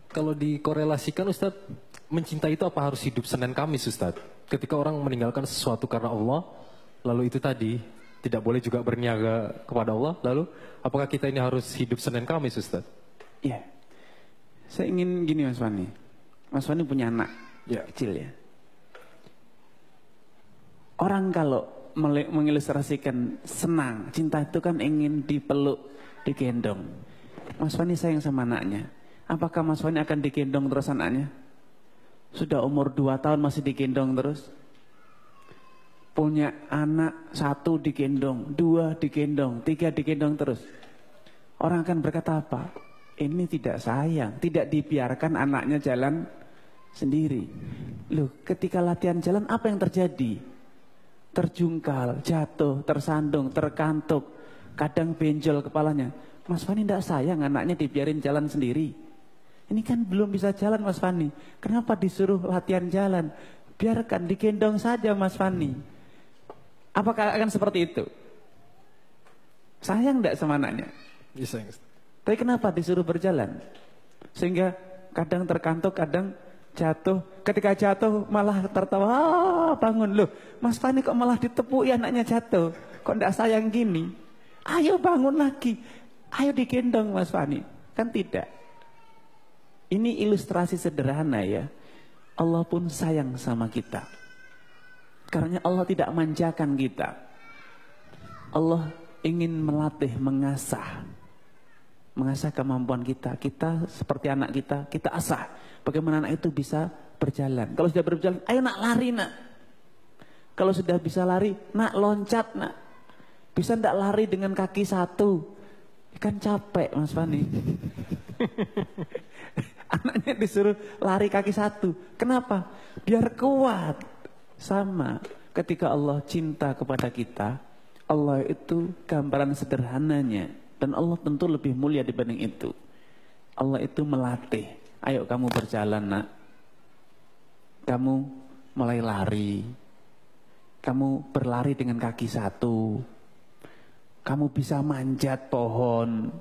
Kalau dikorelasikan Ustadz, mencintai itu apa harus hidup Senin Kamis Ustadz? Ketika orang meninggalkan sesuatu karena Allah, lalu itu tadi tidak boleh juga berniaga kepada Allah, lalu apakah kita ini harus hidup Senin Kamis Ustadz? Iya. Saya ingin gini Mas Fani. Mas Fani punya anak kecil ya. Orang kalau mengilustrasikan senang, cinta itu kan ingin dipeluk, digendong. Mas Fani sayang sama anaknya. Apakah Mas Fani akan digendong terus anaknya? Sudah umur 2 tahun masih digendong terus? Punya anak 1 digendong, 2 digendong, 3 digendong terus. Orang akan berkata apa? Ini tidak sayang, tidak dibiarkan anaknya jalan sendiri. Loh, ketika latihan jalan apa yang terjadi? Terjungkal, jatuh, tersandung, terkantuk, kadang benjol kepalanya. Mas Fani tidak sayang anaknya dibiarin jalan sendiri. Ini kan belum bisa jalan Mas Fani. Kenapa disuruh latihan jalan? Biarkan digendong saja Mas Fani. Apakah akan seperti itu? Sayang tidak sama anaknya? Bisa. Tapi kenapa disuruh berjalan? Sehingga kadang terkantuk, kadang jatuh. Ketika jatuh malah tertawa, bangun. Loh, Mas Fani kok malah ditepuk ya anaknya jatuh? Kok tidak sayang gini? Ayo bangun lagi. Ayo digendong Mas Fani. Kan tidak. Ini ilustrasi sederhana ya. Allah pun sayang sama kita. Karena Allah tidak manjakan kita. Allah ingin melatih, mengasah kemampuan kita. Kita seperti anak kita, kita asah. Bagaimana anak itu bisa berjalan. Kalau sudah berjalan, ayo nak lari nak. Kalau sudah bisa lari, nak loncat nak. Bisa ndak lari dengan kaki 1? Kan capek Mas Fani. Anaknya disuruh lari kaki 1. Kenapa? Biar kuat. Sama ketika Allah cinta kepada kita, Allah itu gambaran sederhananya. Dan Allah tentu lebih mulia dibanding itu. Allah itu melatih. Ayo kamu berjalan nak. Kamu mulai lari. Kamu berlari dengan kaki 1. Kamu bisa manjat pohon.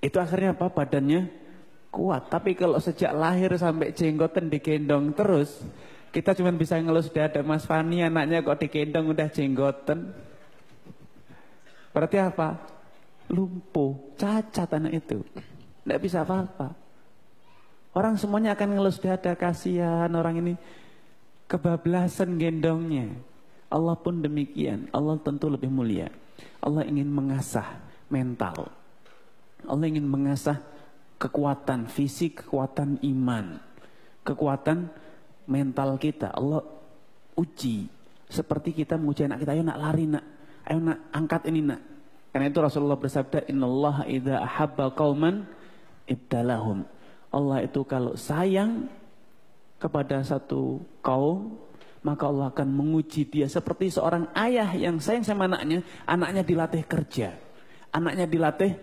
Itu akhirnya apa? Badannya kuat. Tapi kalau sejak lahir sampai jenggotan digendong terus, kita cuma bisa ngelus dada. Mas Fani anaknya kok digendong udah jenggotan. Berarti apa? Lumpuh, cacat anak itu. Tidak bisa apa-apa. Orang semuanya akan ngelus dada, kasihan orang ini kebablasan gendongnya. Allah pun demikian. Allah tentu lebih mulia. Allah ingin mengasah mental. Allah ingin mengasah kekuatan fisik, kekuatan iman, kekuatan mental kita. Allah uji. Seperti kita menguji anak kita, ayo nak lari nak. Ayo nak angkat ini nak. Karena itu Rasulullah bersabda, innallaha idza ahabba qauman ibtalahum. Allah itu kalau sayang kepada satu kaum, maka Allah akan menguji dia. Seperti seorang ayah yang sayang sama anaknya, anaknya dilatih kerja, anaknya dilatih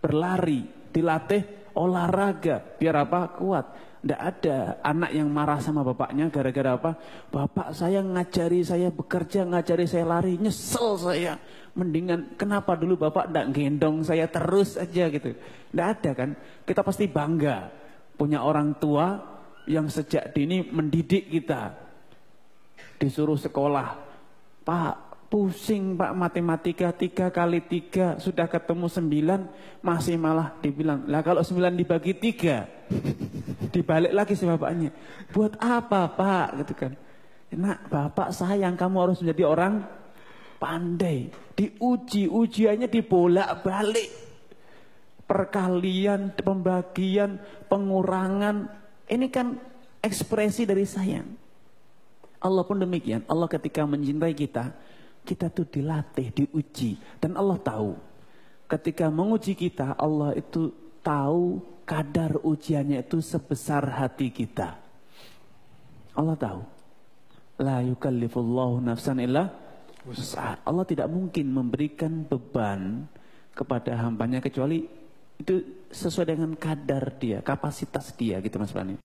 berlari, dilatih olahraga, biar apa? Kuat. Tidak ada anak yang marah sama bapaknya gara-gara apa? Bapak saya ngajari saya bekerja, ngajari saya lari, nyesel saya. Mendingan kenapa dulu bapak tidak gendong saya terus aja gitu. Tidak ada kan? Kita pasti bangga punya orang tua yang sejak dini mendidik kita. Disuruh sekolah, Pak pusing Pak matematika 3 kali 3 sudah ketemu 9 masih malah dibilang lah kalau 9 dibagi 3 dibalik lagi si bapaknya, buat apa Pak gitu kan. Nak bapak sayang kamu harus menjadi orang pandai. Diuji, ujiannya dibolak-balik, perkalian, pembagian, pengurangan. Ini kan ekspresi dari sayang. Allah pun demikian. Allah ketika mencintai kita, kita tuh dilatih, diuji. Dan Allah tahu, ketika menguji kita, Allah itu tahu kadar ujiannya itu sebesar hati kita. Allah tahu. La yukallifullahu nafsan illa wus'aha. Allah tidak mungkin memberikan beban kepada hambanya kecuali itu sesuai dengan kadar dia, kapasitas dia gitu Mas Fani.